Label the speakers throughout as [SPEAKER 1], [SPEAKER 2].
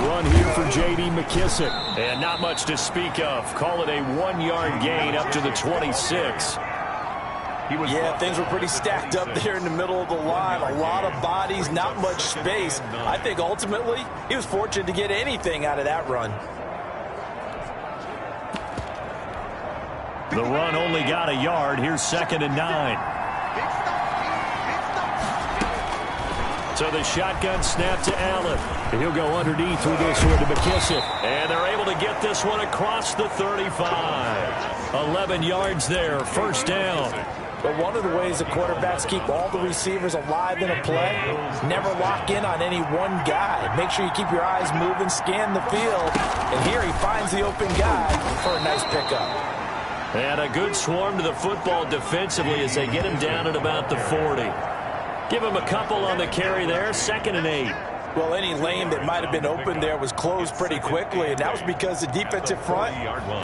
[SPEAKER 1] run here for J.D. McKissick. And not much to speak of. Call it a 1-yard gain up to the 26.
[SPEAKER 2] Yeah, things were pretty stacked up there in the middle of the line. A lot of bodies, not much space. I think ultimately he was fortunate to get anything out of that run.
[SPEAKER 1] The run only got a yard. Here's 2nd and 9. So the shotgun snap to Allen. He'll go underneath with this one to McKissick. And they're able to get this one across the 35. 11 yards there, 1st down.
[SPEAKER 2] But one of the ways the quarterbacks keep all the receivers alive in a play, never lock in on any one guy. Make sure you keep your eyes moving, scan the field. And here he finds the open guy for a nice pickup.
[SPEAKER 1] And a good swarm to the football defensively as they get him down at about the 40. Give him a couple on the carry there, 2nd and 8.
[SPEAKER 2] Well, any lane that might have been open there was closed pretty quickly, and that was because the defensive front,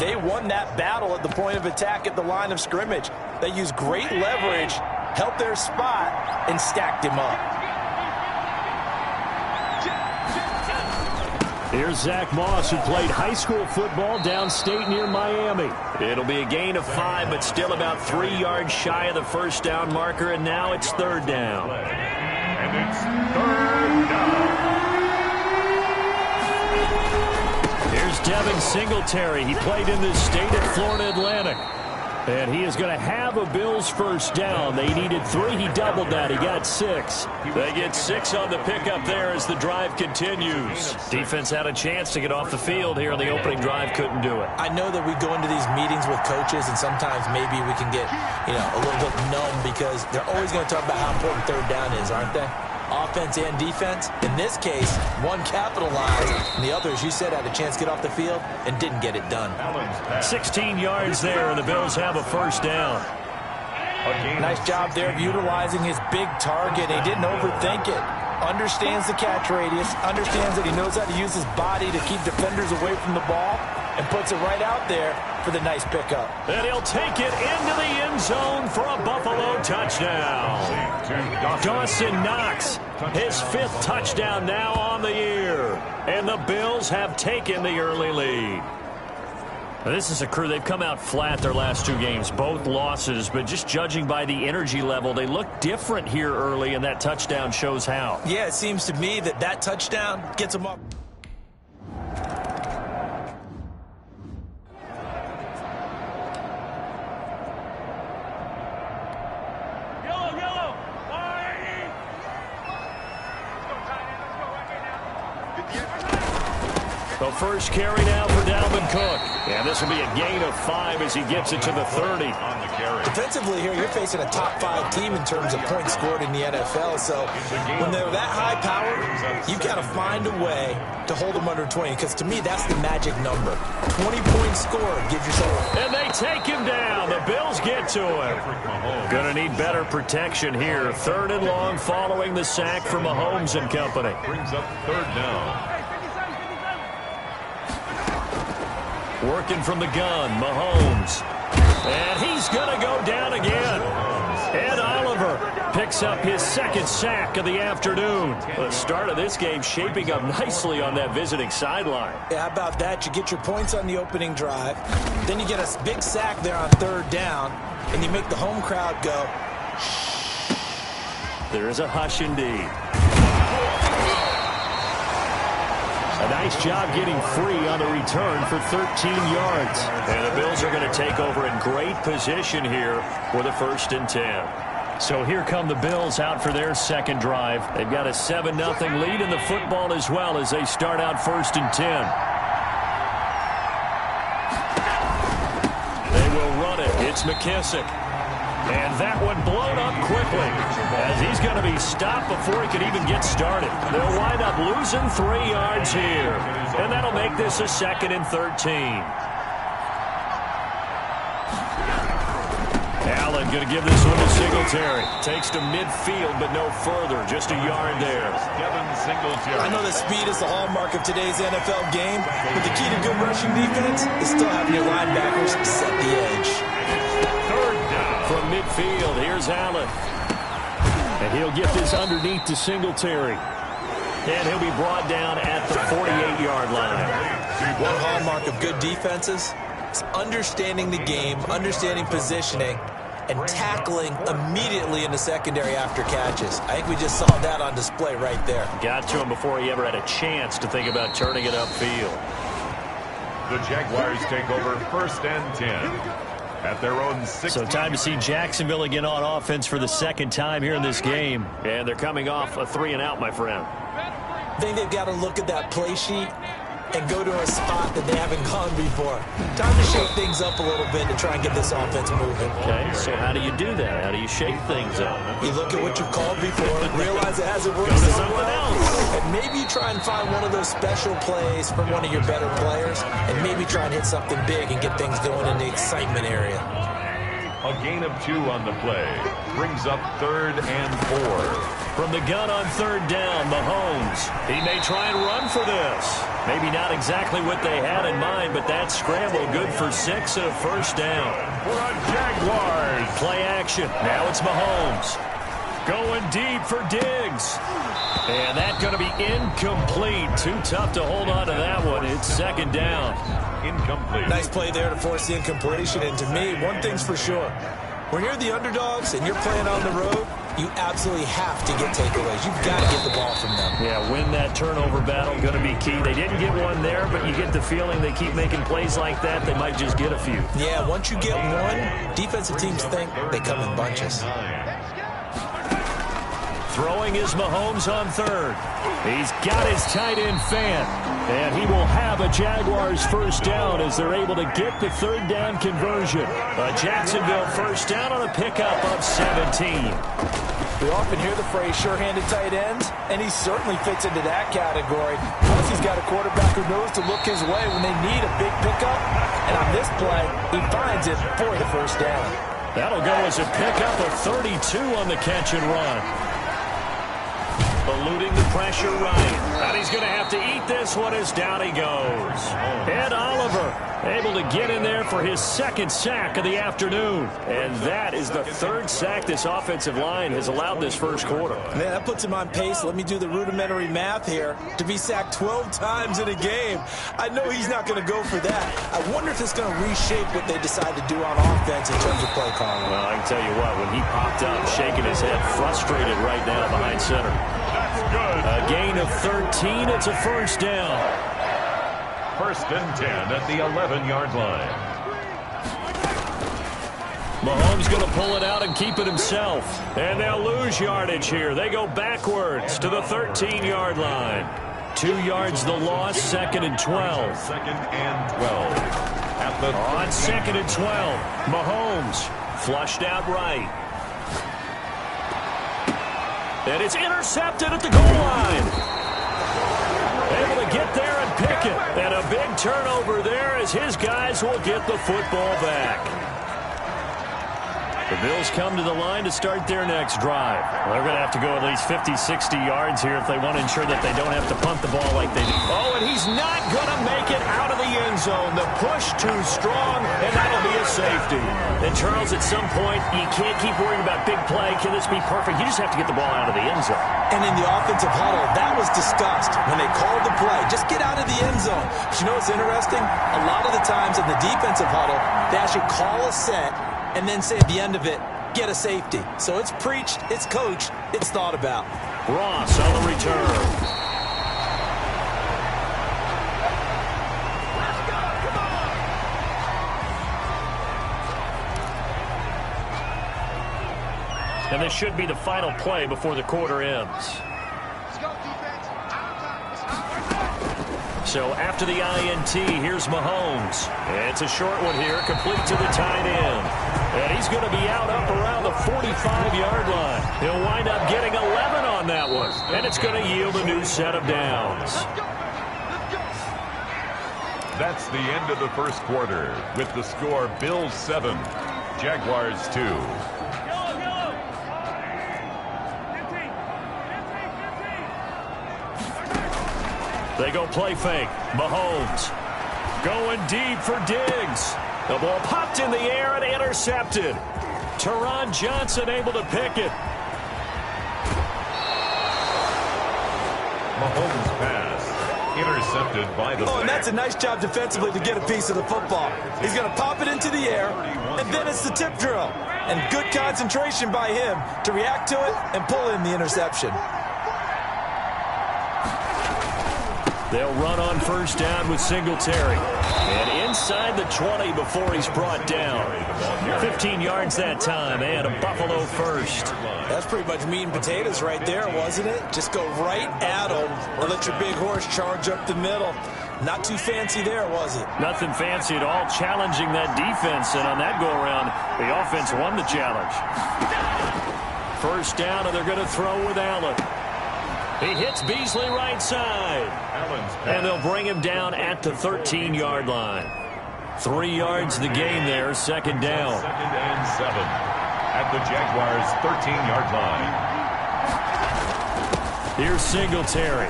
[SPEAKER 2] they won that battle at the point of attack at the line of scrimmage. They used great leverage, held their spot, and stacked him up.
[SPEAKER 1] Here's Zach Moss, who played high school football downstate near Miami. It'll be a gain of 5, but still about 3 yards shy of the 1st down marker, and now it's 3rd down.
[SPEAKER 3] And it's 3rd down.
[SPEAKER 1] Here's Devin Singletary. He played in this state at Florida Atlantic. And he is going to have a Bills 1st down. They needed 3. He doubled that. He got 6. They get 6 on the pickup there as the drive continues. Defense had a chance to get off the field here on the opening drive. Couldn't do it.
[SPEAKER 2] I know that we go into these meetings with coaches, and sometimes maybe we can get, a little bit numb because they're always going to talk about how important 3rd down is, aren't they? Offense and defense. In this case, one capitalized, and the other, as you said, had a chance to get off the field and didn't get it done.
[SPEAKER 1] 16 yards there, and the Bills have a 1st down.
[SPEAKER 2] Nice job there of utilizing his big target. He didn't overthink it. Understands the catch radius, understands that he knows how to use his body to keep defenders away from the ball, and puts it right out there for the nice pickup.
[SPEAKER 1] And he'll take it into the end zone for a Buffalo touchdown. Dawson Knox, his 5th touchdown now on the year. And the Bills have taken the early lead. This is a crew. They've come out flat their last 2 games, both losses, but just judging by the energy level, they look different here early, and that touchdown shows how.
[SPEAKER 2] Yeah, it seems to me that touchdown gets them up.
[SPEAKER 1] The first carry now for Dalvin Cook. And this will be a gain of 5 as he gets it to the 30.
[SPEAKER 2] Defensively here, you're facing a top 5 team in terms of points scored in the NFL. So when they're that high powered, you've got to find a way to hold them under 20. Because to me, that's the magic number. 20 points scored. Give yourself.
[SPEAKER 1] And they take him down. The Bills get to him. Going to need better protection here. 3rd and long following the sack from Mahomes and company.
[SPEAKER 3] Brings up 3rd down.
[SPEAKER 1] Working from the gun, Mahomes. And he's going to go down again. Ed Oliver picks up his 2nd sack of the afternoon. The start of this game shaping up nicely on that visiting sideline.
[SPEAKER 2] Yeah, how about that? You get your points on the opening drive. Then you get a big sack there on 3rd down. And you make the home crowd go.
[SPEAKER 1] There is a hush indeed. A nice job getting free on the return for 13 yards. And the Bills are going to take over in great position here for the 1st and 10. So here come the Bills out for their 2nd drive. They've got a 7-0 lead in the football as well as they start out 1st and 10. They will run it. It's McKissick. And that one blown up quickly as he's going to be stopped before he could even get started. They'll wind up losing 3 yards here. And that'll make this a 2nd and 13. Allen going to give this one to Singletary. Takes to midfield, but no further. Just a yard there.
[SPEAKER 2] I know that speed is the hallmark of today's NFL game, but the key to good rushing defense is still having your linebackers set the edge.
[SPEAKER 1] From midfield, here's Allen. And he'll get this underneath to Singletary. And he'll be brought down at the 48-yard line.
[SPEAKER 2] One hallmark of good defenses is understanding the game, understanding positioning, and tackling immediately in the secondary after catches. I think we just saw that on display right there.
[SPEAKER 1] Got to him before he ever had a chance to think about turning it upfield.
[SPEAKER 3] The Jaguars take over 1st and 10 at their own 6.
[SPEAKER 1] So time to see Jacksonville again on offense for the second time here in this game. And they're coming off a 3-and-out, my friend.
[SPEAKER 2] I think they've got to look at that play sheet and go to a spot that they haven't gone before. Time to shake things up a little bit to try and get this offense moving.
[SPEAKER 1] Okay, so how do you do that? How do you shake things up?
[SPEAKER 2] You look at what you've called before, realize it hasn't worked so well, and maybe you try and find one of those special plays from one of your better players, and maybe try and hit something big and get things going in the excitement area.
[SPEAKER 3] A gain of 2 on the play brings up 3rd and 4.
[SPEAKER 1] From the gun on 3rd down, Mahomes. He may try and run for this. Maybe not exactly what they had in mind, but that scramble good for 6 and a 1st down.
[SPEAKER 3] For the Jaguars.
[SPEAKER 1] Play action. Now it's Mahomes. Going deep for Diggs. And that's going to be incomplete. Too tough to hold on to that one. It's 2nd down.
[SPEAKER 3] Incomplete.
[SPEAKER 2] Nice play there to force the incompletion. And to me, one thing's for sure. When you're the underdogs and you're playing on the road, you absolutely have to get takeaways. You've got to get the ball from them.
[SPEAKER 1] Yeah, win that turnover battle, going to be key. They didn't get one there, but you get the feeling they keep making plays like that, they might just get a few.
[SPEAKER 2] Yeah, once you get one, defensive teams think they come in bunches.
[SPEAKER 1] Throwing is Mahomes on 3rd. He's got his tight end fan. And he will have a Jaguars 1st down as they're able to get the 3rd down conversion. A Jacksonville 1st down on a pickup of 17.
[SPEAKER 2] We often hear the phrase sure-handed tight ends, and he certainly fits into that category. Plus, he's got a quarterback who knows to look his way when they need a big pickup. And on this play, he finds it for the 1st down.
[SPEAKER 1] That'll go as a pickup of 32 on the catch and run. Eluding the pressure right. And he's going to have to eat this one as down he goes. And Oliver able to get in there for his 2nd sack of the afternoon. And that is the 3rd sack this offensive line has allowed this 1st quarter.
[SPEAKER 2] Man, that puts him on pace. Let me do the rudimentary math here. To be sacked 12 times in a game. I know he's not going to go for that. I wonder if it's going to reshape what they decide to do on offense in terms of play calling.
[SPEAKER 1] Well, I can tell you what, when he popped up, shaking his head, frustrated right now behind center.
[SPEAKER 3] Good.
[SPEAKER 1] A gain of 13. It's a 1st down.
[SPEAKER 3] 1st and 10 at the 11-yard line.
[SPEAKER 1] Mahomes going to pull it out and keep it himself. And they'll lose yardage here. They go backwards to the 13-yard line. 2 yards the loss, 2nd and 12.
[SPEAKER 3] 2nd and 12. At the
[SPEAKER 1] on 2nd and 12, Mahomes flushed out right. And it's intercepted at the goal line. Able to get there and pick it. And a big turnover there as his guys will get the football back. The Bills come to the line to start their next drive. Well, they're going to have to go at least 50, 60 yards here if they want to ensure that they don't have to punt the ball like they do. Oh, and he's not going to make it out of the end zone. The push too strong, and that'll be a safety. And, Charles, at some point, you can't keep worrying about big play. Can this be perfect? You just have to get the ball out of the end zone.
[SPEAKER 2] And in the offensive huddle, that was discussed when they called the play. Just get out of the end zone. But you know what's interesting? A lot of the times in the defensive huddle, they actually call a set and then say at the end of it, get a safety. So it's preached, it's coached, it's thought about.
[SPEAKER 1] Ross on the return. And this should be the final play before the quarter ends. So after the INT, here's Mahomes. It's a short one here, complete to the tight end. And he's going to be out up around the 45-yard line. He'll wind up getting 11 on that one. And it's going to yield a new set of downs.
[SPEAKER 3] That's the end of the 1st quarter with the score Bills 7, Jaguars 2.
[SPEAKER 1] They go play fake. Mahomes going deep for Diggs. The ball popped in the air and intercepted. Teron Johnson able to pick it.
[SPEAKER 3] Mahomes' pass. Intercepted by the
[SPEAKER 2] and that's a nice job defensively to get a piece of the football. He's going to pop it into the air, and then it's the tip drill. And good concentration by him to react to it and pull in the interception.
[SPEAKER 1] They'll run on first down with Singletary. And inside the 20 before he's brought down. 15 yards that time, and a Buffalo first.
[SPEAKER 2] That's pretty much meat and potatoes right there, wasn't it? Just go right at him and let your big horse charge up the middle. Not too fancy there, was it?
[SPEAKER 1] Nothing fancy at all, challenging that defense. And on that go-around, the offense won the challenge. First down, and they're going to throw with Allen. He hits Beasley right side. And they'll bring him down at the 13-yard line. 3 yards the game there, second down.
[SPEAKER 3] 2nd and 7 at the Jaguars' 13-yard line.
[SPEAKER 1] Here's Singletary.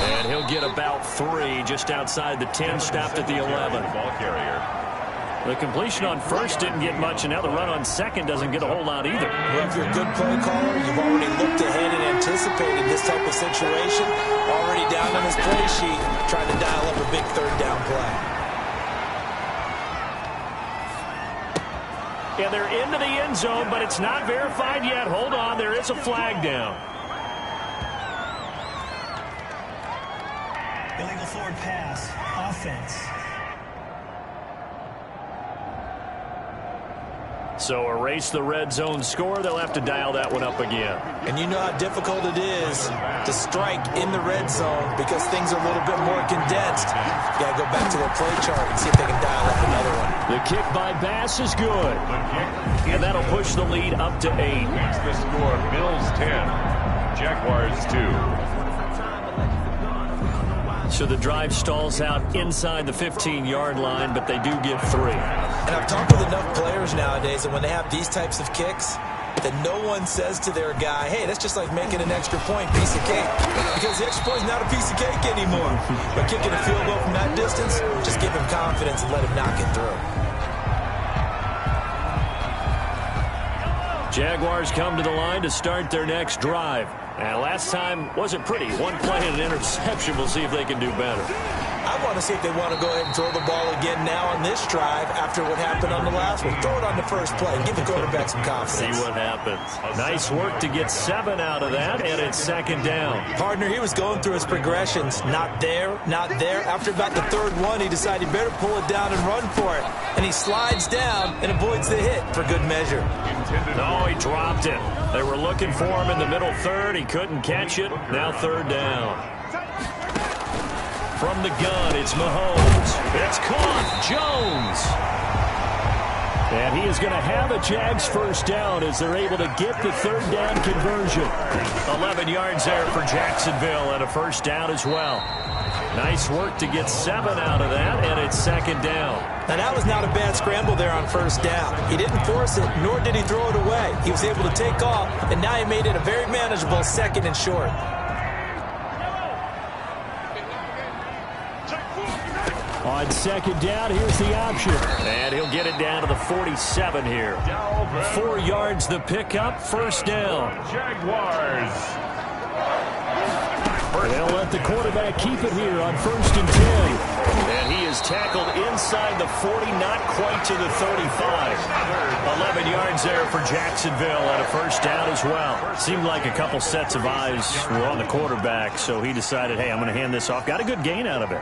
[SPEAKER 1] And he'll get about 3 just outside the 10, stopped at the 11.
[SPEAKER 3] Ball carrier.
[SPEAKER 1] The completion on first didn't get much, and now the run on second doesn't get a whole lot either.
[SPEAKER 2] Well, if you're a good play caller, you've already looked ahead and anticipated this type of situation. Already down on his play sheet, trying to dial up a big third down play.
[SPEAKER 1] And they're into the end zone, but it's not verified yet. Hold on, there is a flag down.
[SPEAKER 4] Illegal forward pass, offense.
[SPEAKER 1] So erase the red zone score. They'll have to dial that one up again.
[SPEAKER 2] And you know how difficult it is to strike in the red zone because things are a little bit more condensed. You got to go back to their play chart and see if they can dial up another one.
[SPEAKER 1] The kick by Bass is good. And that'll push the lead up to 8.
[SPEAKER 3] That's the score. Bills 10, Jaguars 2.
[SPEAKER 1] So the drive stalls out inside the 15-yard line, but they do get 3.
[SPEAKER 2] And I've talked with enough players nowadays, and when they have these types of kicks, that no one says to their guy, hey, that's just like making an extra point, piece of cake. Because the extra point is not a piece of cake anymore. But kicking a field goal from that distance, just give him confidence and let him knock it through.
[SPEAKER 1] Jaguars come to the line to start their next drive. And last time wasn't pretty. One play and an interception. We'll see if they can do better.
[SPEAKER 2] I want to see if they want to go ahead and throw the ball again now on this drive after what happened on the last one. Throw it on the first play and give the quarterback some confidence.
[SPEAKER 1] See what happens. Nice work to get 7 out of that, and it's second down.
[SPEAKER 2] Partner, he was going through his progressions. Not there, not there. After about the third one, he decided he better pull it down and run for it. And he slides down and avoids the hit for good measure.
[SPEAKER 1] No, he dropped it. They were looking for him in the middle third. He couldn't catch it. Now third down. From the gun, it's Mahomes. It's caught. Jones. And he is going to have a Jags first down as they're able to get the third down conversion. 11 yards there for Jacksonville and a first down as well. Nice work to get 7 out of that, and it's second down.
[SPEAKER 2] Now, that was not a bad scramble there on first down. He didn't force it, nor did he throw it away. He was able to take off, and now he made it a very manageable second and short.
[SPEAKER 1] On second down, here's the option. And he'll get it down to the 47 here. 4 yards the pickup, first down.
[SPEAKER 3] Jaguars.
[SPEAKER 1] They'll let the quarterback keep it here on first and 10. And he is tackled inside the 40, not quite to the 35. 11 yards there for Jacksonville and a first down as well. Seemed like a couple sets of eyes were on the quarterback, so he decided, hey, I'm going to hand this off. Got a good gain out of it.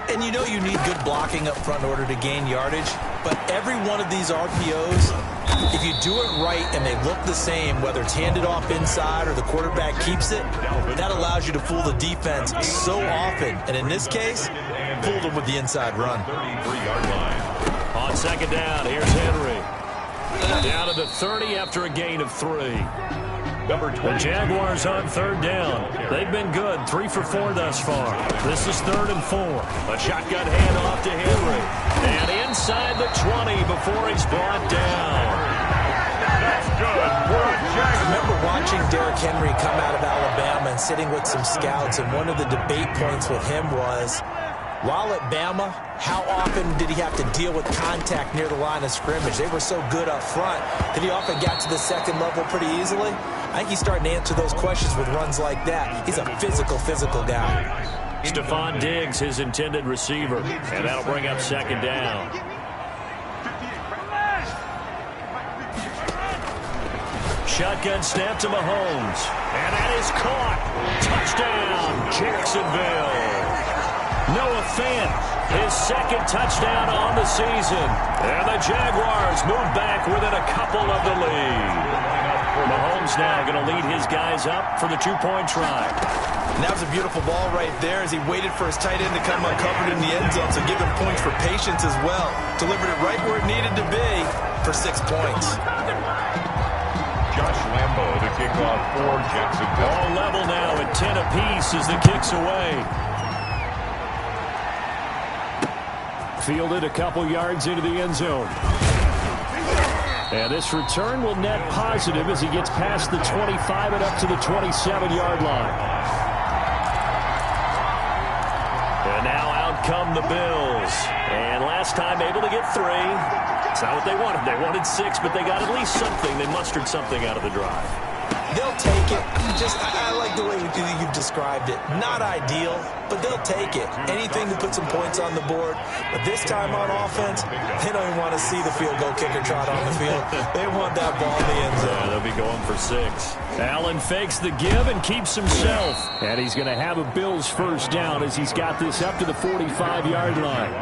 [SPEAKER 2] And you know you need good blocking up front in order to gain yardage, but every one of these RPOs, if you do it right and they look the same, whether it's handed off inside or the quarterback keeps it, that allows you to fool the defense so often. And in this case, fooled them with the inside run.
[SPEAKER 3] 33-yard line.
[SPEAKER 1] On second down, here's Henry. Down to the 30 after a gain of 3.
[SPEAKER 3] Number 20.
[SPEAKER 1] The Jaguars on third down. They've been good, 3 for 4 thus far. This is 3rd and 4. A shotgun handoff to Henry. And inside the 20 before he's brought down.
[SPEAKER 3] That's good for Jags.
[SPEAKER 2] I remember watching Derrick Henry come out of Alabama and sitting with some scouts, and one of the debate points with him was, while at Bama, how often did he have to deal with contact near the line of scrimmage? They were so good up front that he often got to the second level pretty easily. I think he's starting to answer those questions with runs like that. He's a physical guy.
[SPEAKER 1] Stephon Diggs, his intended receiver, and that'll bring up second down. Shotgun snap to Mahomes, and that is caught. Touchdown, Jacksonville. Noah Fant, his second touchdown on the season, and the Jaguars move back within a couple of the lead. Mahomes now going to lead his guys up for the two-point try.
[SPEAKER 2] And that was a beautiful ball right there as he waited for his tight end to come uncovered in the end zone, so give him points for patience as well. Delivered it right where it needed to be for 6 points.
[SPEAKER 3] Josh Lambo to kick off for Jacksonville.
[SPEAKER 1] All level now at 10 apiece as the kick's away. Fielded a couple yards into the end zone. And this return will net positive as he gets past the 25 and up to the 27-yard line. And now out come the Bills. And last time able to get 3. It's not what they wanted. They wanted 6, but they got at least something. They mustered something out of the drive.
[SPEAKER 2] They'll take it. I like the way you've described it. Not ideal, but they'll take it. Anything to put some points on the board. But this time on offense, they don't even want to see the field goal kicker trot on the field. They want that ball in the end zone.
[SPEAKER 1] Yeah, they'll be going for 6. Allen fakes the give and keeps himself. And he's going to have a Bills first down as he's got this up to the 45-yard line.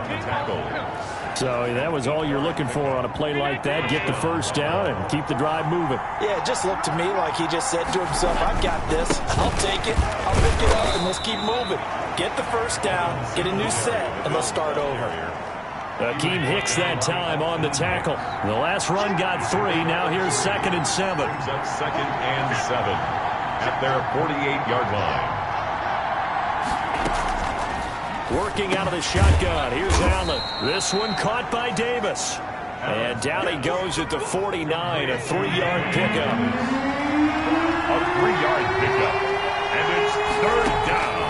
[SPEAKER 1] So that was all you're looking for on a play like that. Get the first down and keep the drive moving.
[SPEAKER 2] Yeah, it just looked to me like he just said to himself, I've got this. I'll take it. I'll pick it up, and let's keep moving. Get the first down, get a new set, and let's start over.
[SPEAKER 1] Akeem Hicks that time on the tackle. The last run got 3. Now here's 2nd and 7.
[SPEAKER 3] Second and 7 at their 48-yard line.
[SPEAKER 1] Working out of the shotgun. Here's Allen. This one caught by Davis. And down he goes at the 49. A 3-yard pickup.
[SPEAKER 3] A 3-yard pickup. And it's third down.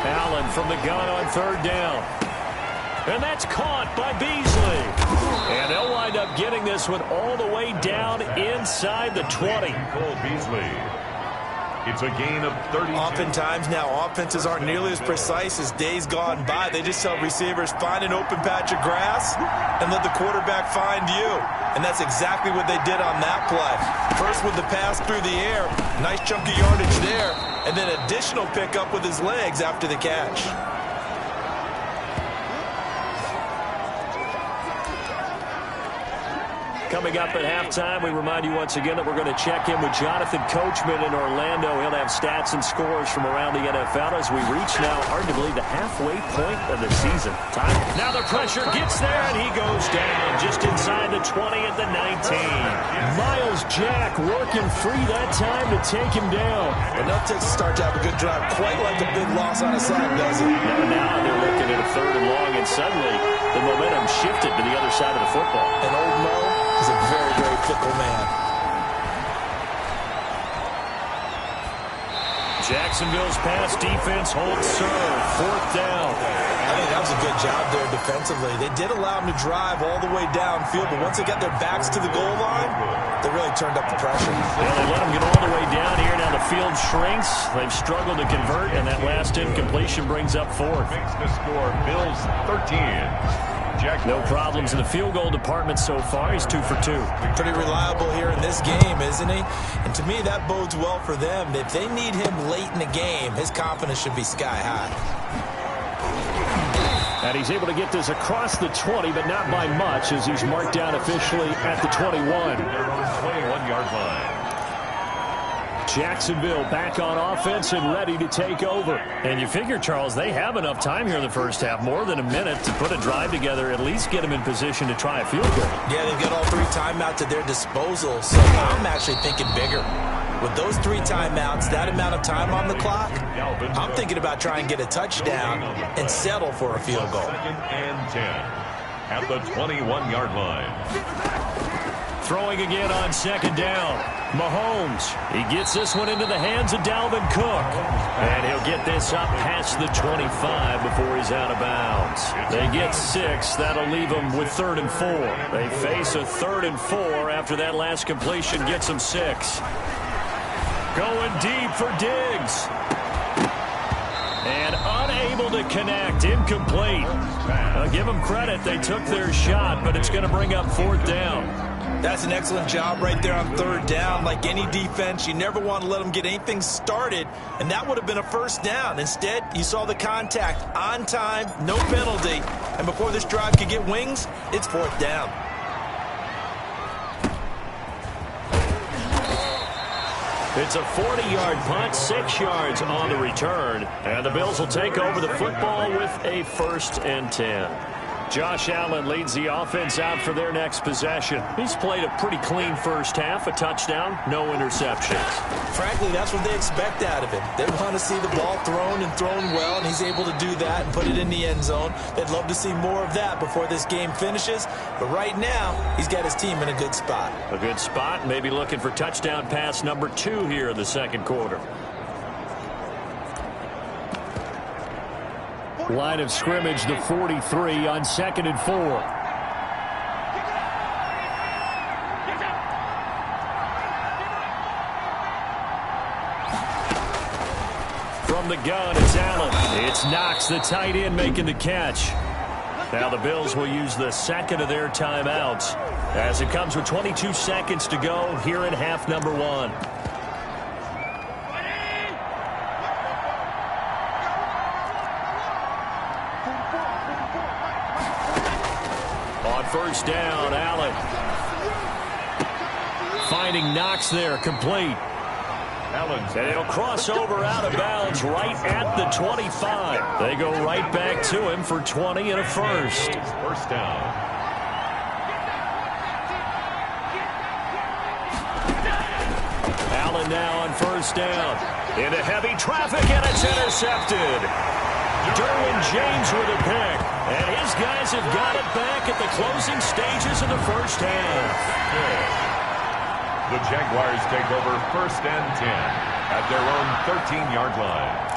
[SPEAKER 1] Allen from the gun on third down. And that's caught by Beasley. And they'll wind up getting this one all the way down inside the 20.
[SPEAKER 3] Cole Beasley. It's a gain of 30.
[SPEAKER 2] Oftentimes now offenses aren't nearly as precise as days gone by. They just tell receivers, find an open patch of grass and let the quarterback find you. And that's exactly what they did on that play. First with the pass through the air, nice chunk of yardage there, and then additional pickup with his legs after the catch.
[SPEAKER 1] Coming up at halftime, we remind you once again that we're going to check in with Jonathan Coachman in Orlando. He'll have stats and scores from around the NFL as we reach now, arguably, the halfway point of the season. Time. Now the pressure gets there, and he goes down just inside the 20 at the 19. Miles Jack working free that time to take him down.
[SPEAKER 2] And that takes a start to have a good drive, quite like a big loss on a sack, does it?
[SPEAKER 1] Now they're looking at a 3rd and long, and suddenly the momentum shifted to the other side of the football.
[SPEAKER 2] And old Mo is a very, very fickle man.
[SPEAKER 1] Jacksonville's pass defense holds serve. 4th down.
[SPEAKER 2] I think that was a good job there defensively. They did allow them to drive all the way downfield, but once they got their backs to the goal line, they really turned up the pressure.
[SPEAKER 1] Well, they let them get all the way down here. Now the field shrinks. They've struggled to convert, and that last incompletion brings up 4th.
[SPEAKER 3] Makes the score Bills 13.
[SPEAKER 1] No problems in the field goal department so far. He's 2 for 2.
[SPEAKER 2] Pretty reliable here in this game, isn't he? And to me, that bodes well for them. If they need him late in the game, his confidence should be sky high.
[SPEAKER 1] And he's able to get this across the 20, but not by much, as he's marked down officially at the 21.
[SPEAKER 3] 21-yard line.
[SPEAKER 1] Jacksonville back on offense and ready to take over. And you figure, Charles, they have enough time here in the first half, more than a minute, to put a drive together, at least get them in position to try a field goal.
[SPEAKER 2] Yeah, they've got all 3 timeouts at their disposal, so I'm actually thinking bigger. With those 3 timeouts, that amount of time on the clock, I'm thinking about trying to get a touchdown and settle for a field goal.
[SPEAKER 3] 2nd and 10 at the 21-yard line.
[SPEAKER 1] Throwing again on 2nd down. Mahomes. He gets this one into the hands of Dalvin Cook. And he'll get this up past the 25 before he's out of bounds. They get 6. That'll leave them with 3rd and 4. They face a 3rd and 4 after that last completion gets them 6. Going deep for Diggs. And unable to connect. Incomplete. Give them credit. They took their shot, but it's going to bring up 4th down.
[SPEAKER 2] That's an excellent job right there on 3rd down. Like any defense, you never want to let them get anything started, and that would have been a 1st down. Instead, you saw the contact on time, no penalty, and before this drive could get wings, it's 4th down.
[SPEAKER 1] It's a 40-yard punt, 6 yards on the return, and the Bills will take over the football with a 1st and 10. Josh Allen leads the offense out for their next possession. He's played a pretty clean first half, a touchdown, no interceptions.
[SPEAKER 2] Frankly, that's what they expect out of him. They want to see the ball thrown and thrown well, and he's able to do that and put it in the end zone. They'd love to see more of that before this game finishes, but right now, he's got his team in a good spot.
[SPEAKER 1] A good spot, maybe looking for touchdown pass number 2 here in the second quarter. Line of scrimmage, the 43 on 2nd and 4. From the gun, it's Allen. It's Knox, the tight end, making the catch. Now the Bills will use the second of their timeouts as it comes with 22 seconds to go here in half number 1. First down, Allen. Finding Knox there, complete. And it'll cross over out of bounds right at the 25. They go right back to him for 20 and a first.
[SPEAKER 3] First down.
[SPEAKER 1] Allen now on first down. Into heavy traffic, and it's intercepted. Derwin James with a pick. And his guys have got it back at the closing stages of the first half.
[SPEAKER 3] The Jaguars take over 1st and 10 at their own 13-yard line.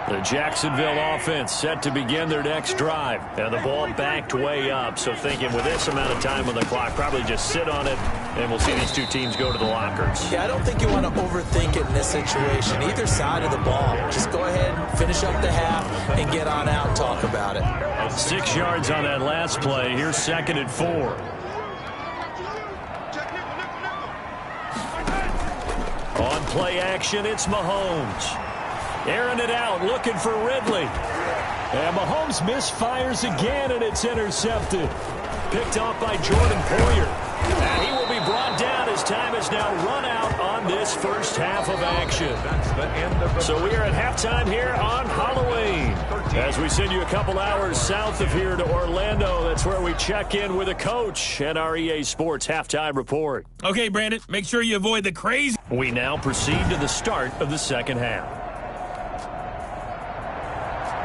[SPEAKER 1] The Jacksonville offense set to begin their next drive. And the ball backed way up. So thinking with this amount of time on the clock, probably just sit on it, and we'll see these two teams go to the lockers.
[SPEAKER 2] Yeah, I don't think you want to overthink it in this situation. Either side of the ball. Just go ahead and finish up the half and get on out and talk about it.
[SPEAKER 1] 6 yards on that last play. Here's 2nd and 4. On play action, it's Mahomes. Airing it out, looking for Ridley. And Mahomes misfires again, and it's intercepted. Picked off by Jordan Poyer. And he will be brought down as time is now run out on this first half of action.
[SPEAKER 3] That's the end of the
[SPEAKER 1] So we are at halftime here on Halloween. As we send you a couple hours south of here to Orlando, that's where we check in with a coach and our EA Sports halftime report.
[SPEAKER 5] Okay, Brandon, make sure you avoid the crazy.
[SPEAKER 1] We now proceed to the start of the second half.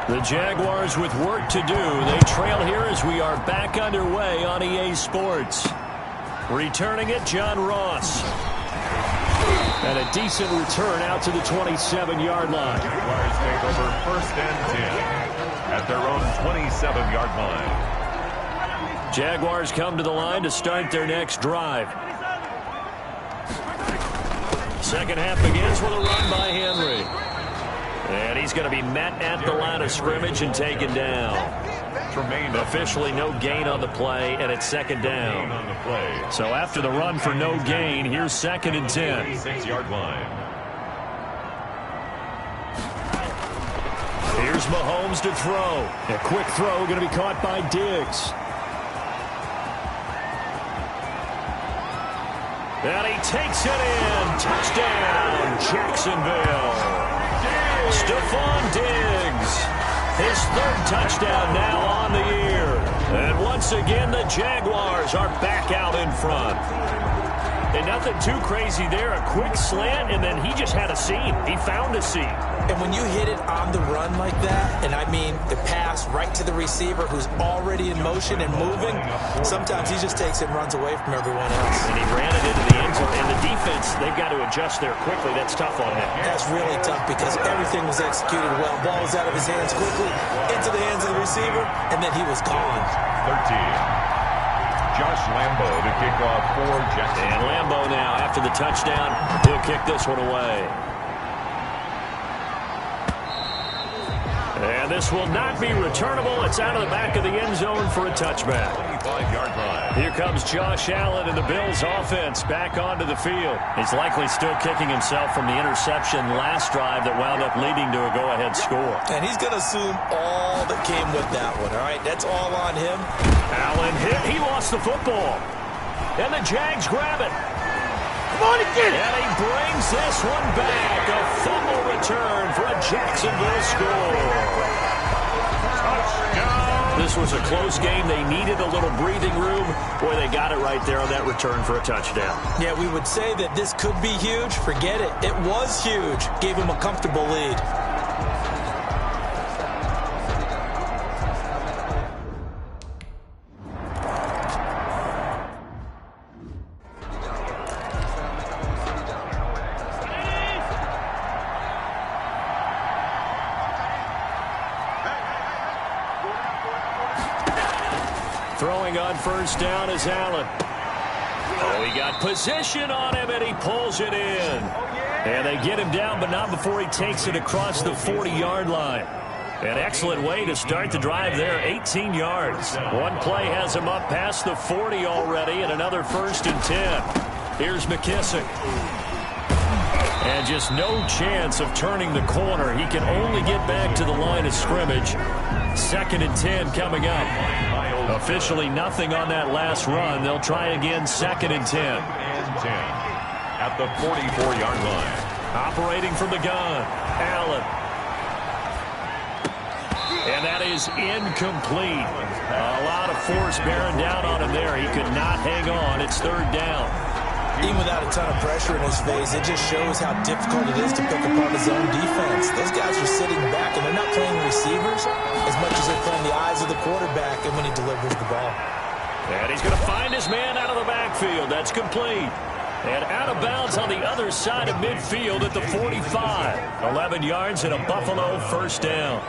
[SPEAKER 1] The Jaguars with work to do. They trail here as we are back underway on EA Sports. Returning it, John Ross. And a decent return out to the 27-yard line.
[SPEAKER 3] Jaguars take over 1st and 10 at their own 27-yard line.
[SPEAKER 1] Jaguars come to the line to start their next drive. Second half begins with a run by Henry. And he's going to be met at the line of scrimmage and taken down. Officially no gain on the play, and it's 2nd down. So after the run for no gain, here's 2nd and 10.
[SPEAKER 3] 6-yard line.
[SPEAKER 1] Here's Mahomes to throw. A quick throw going to be caught by Diggs. And he takes it in. Touchdown, Jacksonville. Stephon Diggs, his 3rd touchdown now on the year. And once again, the Jaguars are back out in front. And nothing too crazy there. A quick slant, and then he just had a seam. He found a seam.
[SPEAKER 2] And when you hit it on the run like that, and I mean the pass right to the receiver who's already in motion and moving, sometimes he just takes it and runs away from everyone else.
[SPEAKER 1] And he ran it into the end zone. And the defense, they've got to adjust there quickly. That's tough on him.
[SPEAKER 2] That's really tough because everything was executed well. Ball was out of his hands quickly, into the hands of the receiver, and then he was gone.
[SPEAKER 3] 13. Josh Lambo to kick off for Jackson.
[SPEAKER 1] And Lambo now, after the touchdown, he'll kick this one away. And this will not be returnable. It's out of the back of the end zone for a touchback.
[SPEAKER 3] 25-yard line.
[SPEAKER 1] Here comes Josh Allen and the Bills offense back onto the field. He's likely still kicking himself from the interception last drive that wound up leading to a go-ahead score.
[SPEAKER 2] And he's going to assume all that came with that one, all right? That's all on him.
[SPEAKER 1] Allen hit. He lost the football. And the Jags grab it.
[SPEAKER 5] Come on and get it.
[SPEAKER 1] And he brings this one back. A fumble return for a Jacksonville score. This was a close game. They needed a little breathing room. Boy, they got it right there on that return for a touchdown.
[SPEAKER 2] Yeah, we would say that this could be huge. Forget it. It was huge. Gave him a comfortable lead.
[SPEAKER 1] Throwing on first down is Allen. Oh, he got position on him, and he pulls it in. And they get him down, but not before he takes it across the 40-yard line. An excellent way to start the drive there, 18 yards. One play has him up past the 40 already, and another 1st and 10. Here's McKissick. And just no chance of turning the corner. He can only get back to the line of scrimmage. 2nd and 10 coming up. Officially nothing on that last run. They'll try again, 2nd and 10.
[SPEAKER 3] At the 44-yard line.
[SPEAKER 1] Operating from the gun, Allen. And that is incomplete. A lot of force bearing down on him there. He could not hang on. It's 3rd down.
[SPEAKER 2] Even without a ton of pressure in his face, it just shows how difficult it is to pick apart his own defense. Those guys are sitting back, and they're not playing receivers as much as they're playing the eyes of the quarterback and when he delivers the ball.
[SPEAKER 1] And he's going to find his man out of the backfield. That's complete. And out of bounds on the other side of midfield at the 45. 11 yards and a Buffalo 1st down.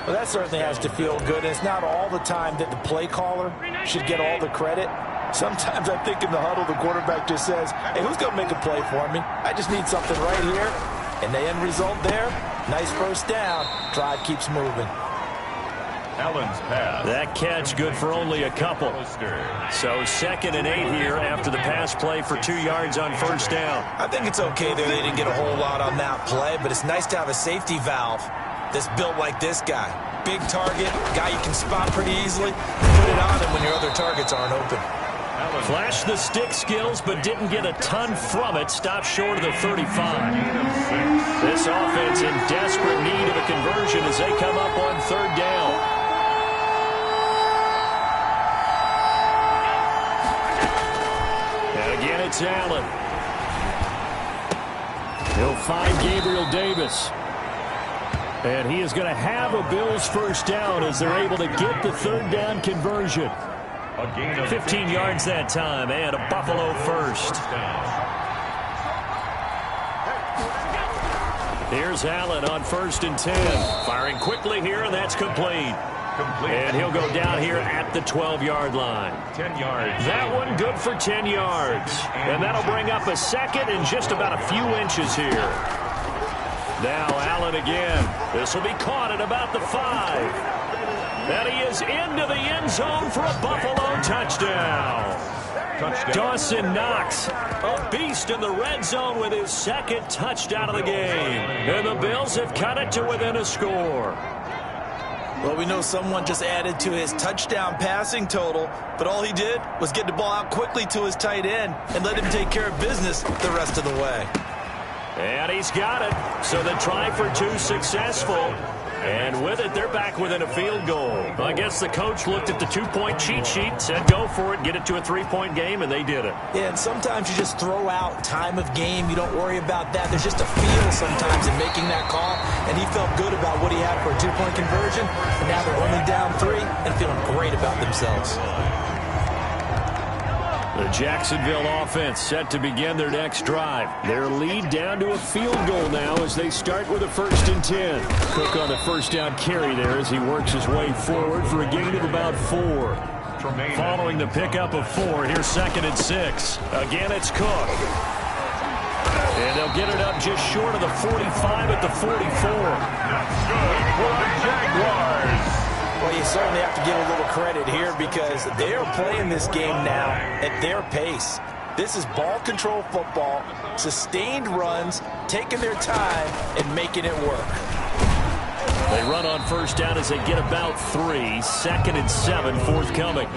[SPEAKER 2] Well, that certainly has to feel good. And it's not all the time that the play caller should get all the credit. Sometimes I think in the huddle, the quarterback just says, hey, who's going to make a play for me? I just need something right here. And the end result there, nice 1st down. Drive keeps moving.
[SPEAKER 3] Allen's pass.
[SPEAKER 1] That catch good for only a couple. So 2nd and 8 here after the pass play for 2 yards on 1st down.
[SPEAKER 2] I think it's okay there. They didn't get a whole lot on that play, but it's nice to have a safety valve that's built like this guy. Big target, guy you can spot pretty easily. Put it on him when your other targets aren't open.
[SPEAKER 1] Flashed the stick skills, but didn't get a ton from it. Stopped short of the 35. This offense in desperate need of a conversion as they come up on 3rd down. And again, it's Allen. He'll find Gabriel Davis. And he is going to have a Bills 1st down as they're able to get the 3rd down conversion. 15 yards that time, and a Buffalo 1st. Here's Allen on 1st and 10. Firing quickly here, and that's complete. And he'll go down here at the 12-yard line.
[SPEAKER 3] 10 yards.
[SPEAKER 1] That one good for 10 yards. And that'll bring up a 2nd and just about a few inches here. Now Allen again. This will be caught at about the 5. And he is into the end zone for a Buffalo touchdown. Dawson Knox, a beast in the red zone with his 2nd touchdown of the game. And the Bills have cut it to within a score.
[SPEAKER 2] Well, we know someone just added to his touchdown passing total, but all he did was get the ball out quickly to his tight end and let him take care of business the rest of the way.
[SPEAKER 1] And he's got it. So the try for 2 successful. And with it, they're back within a field goal. I guess the coach looked at the 2-point cheat sheet, said go for it, get it to a 3-point game, and they did it.
[SPEAKER 2] Yeah, and sometimes you just throw out time of game. You don't worry about that. There's just a feel sometimes in making that call, and he felt good about what he had for a 2-point conversion. And now they're only down 3 and feeling great about themselves.
[SPEAKER 1] The Jacksonville offense set to begin their next drive. Their lead down to a field goal now as they start with a 1st and 10. Cook on the 1st down carry there as he works his way forward for a gain of about 4. Following the pickup of 4, here's 2nd and 6. Again, it's Cook. And they'll get it up just short of the 45 at the 44.
[SPEAKER 3] That's good for the Jaguars.
[SPEAKER 2] Well, you certainly have to give a little credit here because they are playing this game now at their pace. This is ball control football, sustained runs, taking their time, and making it work.
[SPEAKER 1] They run on 1st down as they get about 3. 2nd and 7 forthcoming.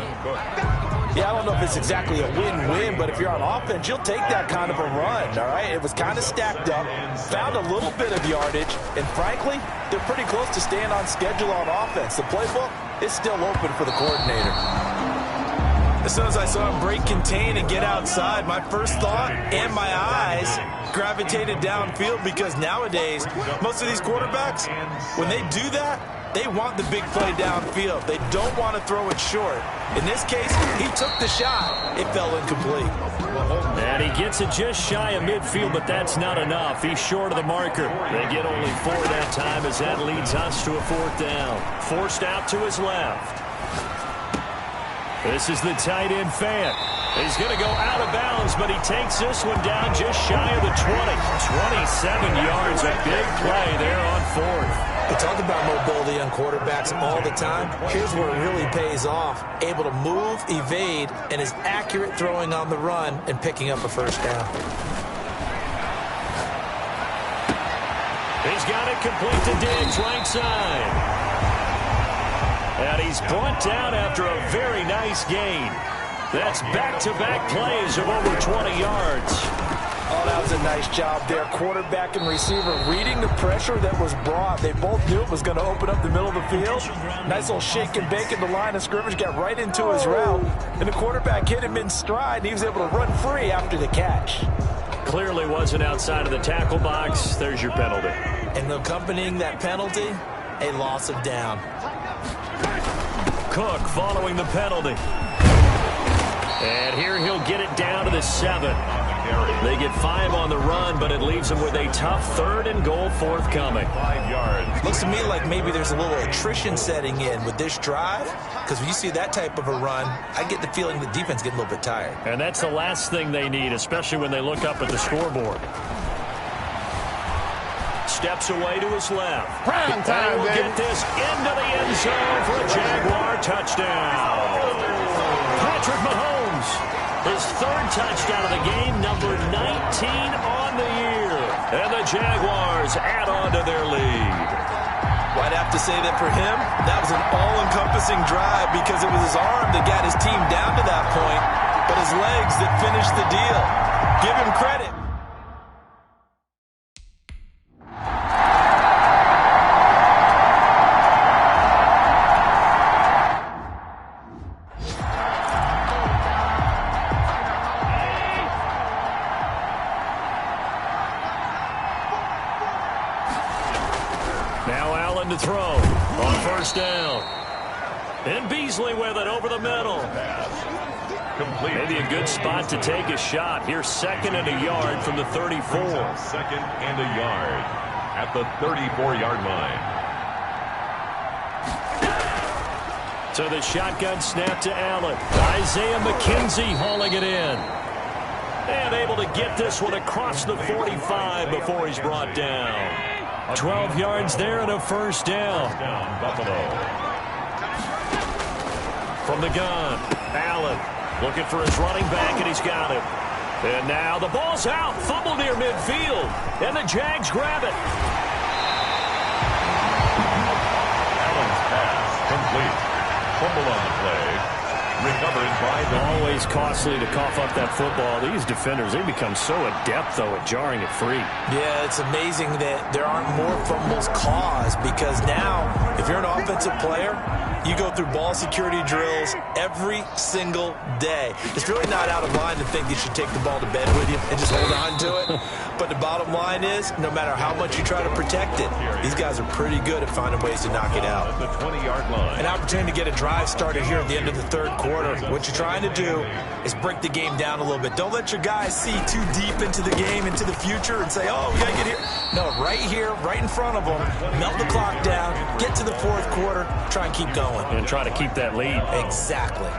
[SPEAKER 2] Yeah, I don't know if it's exactly a win-win, but if you're on offense, you'll take that kind of a run, all right? It was kind of stacked up, found a little bit of yardage, and frankly, they're pretty close to staying on schedule on offense. The playbook is still open for the coordinator. As soon as I saw him break contain and get outside, my first thought and my eyes gravitated downfield because nowadays, most of these quarterbacks, when they do that, they want the big play downfield. They don't want to throw it short. In this case, he took the shot. It fell incomplete.
[SPEAKER 1] And he gets it just shy of midfield, but that's not enough. He's short of the marker. They get only 4 that time as that leads us to a 4th down. Forced out to his left. This is the tight end Fant. He's going to go out of bounds, but he takes this one down just shy of the 20. 27 yards, a big play there on 4th.
[SPEAKER 2] We talk about mobility on quarterbacks all the time. Here's where it really pays off. Able to move, evade, and is accurate throwing on the run and picking up a 1st down.
[SPEAKER 1] He's got it complete to Diggs, right side. And he's brought down after a very nice gain. That's back-to-back plays of over 20 yards.
[SPEAKER 2] Oh, that was a nice job there. Quarterback and receiver reading the pressure that was brought. They both knew it was going to open up the middle of the field. Nice little shake and bake in the line of scrimmage. Got right into his route. And the quarterback hit him in stride. And he was able to run free after the catch.
[SPEAKER 1] Clearly wasn't outside of the tackle box. There's your penalty.
[SPEAKER 2] And accompanying that penalty, a loss of down.
[SPEAKER 1] Cook following the penalty. And here he'll get it down to the 7. They get 5 on the run, but it leaves them with a tough 3rd and goal forthcoming.
[SPEAKER 3] 5 yards.
[SPEAKER 2] Looks to me like maybe there's a little attrition setting in with this drive, because when you see that type of a run, I get the feeling the defense getting a little bit tired.
[SPEAKER 1] And that's the last thing they need, especially when they look up at the scoreboard. Steps away to his left.
[SPEAKER 5] Prime time,
[SPEAKER 1] and we'll
[SPEAKER 5] baby.
[SPEAKER 1] get this into the end zone for a Jaguar touchdown. Patrick Mahomes, his 3rd touchdown of the game, number 19 on the year. And the Jaguars add on to their lead.
[SPEAKER 2] Well, I'd have to say that for him, that was an all-encompassing drive because it was his arm that got his team down to that point, but his legs that finished the deal. Give him credit.
[SPEAKER 1] Now Allen to throw on 1st down. And Beasley with it over the middle.
[SPEAKER 3] Complete.
[SPEAKER 1] Maybe a good spot to take a shot. Here's 2nd and a yard from the 34.
[SPEAKER 3] 2nd and a yard at the 34-yard line.
[SPEAKER 1] So the shotgun snap to Allen. Isaiah McKenzie hauling it in. And able to get this one across the 45 before he's brought down. 12 yards there and a 1st down.
[SPEAKER 3] Buffalo.
[SPEAKER 1] From the gun, Allen looking for his running back, and he's got it. And now the ball's out. Fumble near midfield. And the Jags grab it.
[SPEAKER 3] Allen's pass complete. Fumble on the play. Recovered by the...
[SPEAKER 1] Always costly to cough up that football. These defenders, they become so adept, though, at jarring it free.
[SPEAKER 2] Yeah, it's amazing that there aren't more fumbles caused because now, if you're an offensive player, you go through ball security drills every single day. It's really not out of line to think you should take the ball to bed with you and just hold on to it. But the bottom line is, no matter how much you try to protect it, these guys are pretty good at finding ways to knock it out.
[SPEAKER 3] The 20-yard line.
[SPEAKER 2] An opportunity to get a drive started here at the end of the 3rd quarter. What you're trying to do is break the game down a little bit. Don't let your guys see too deep into the game, into the future, and say, oh, we got to get here. No, right here, right in front of them, melt the clock down, get to the 4th quarter, try and keep going.
[SPEAKER 1] And try to keep that lead.
[SPEAKER 2] Exactly.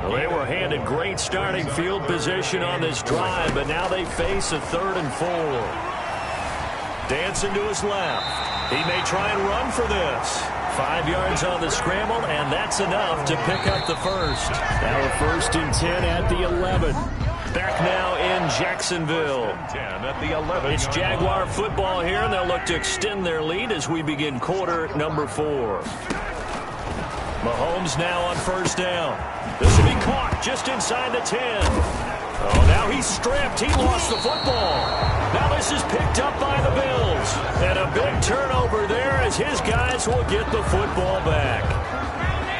[SPEAKER 1] Well, they were handed great starting field position on this drive, but now they face a 3rd and 4. Dancing to his left. He may try and run for this. 5 yards on the scramble, and that's enough to pick up the first. Now a 1st and 10 at the 11. Back now in Jacksonville.
[SPEAKER 3] 10 at the 11.
[SPEAKER 1] It's Jaguar football here, and they'll look to extend their lead as we begin quarter number 4. Mahomes now on 1st down. This will be caught just inside the 10. Oh, now he's stripped. He lost the football. Now this is picked up by the Bills. And a big turnover there as his guys will get the football back.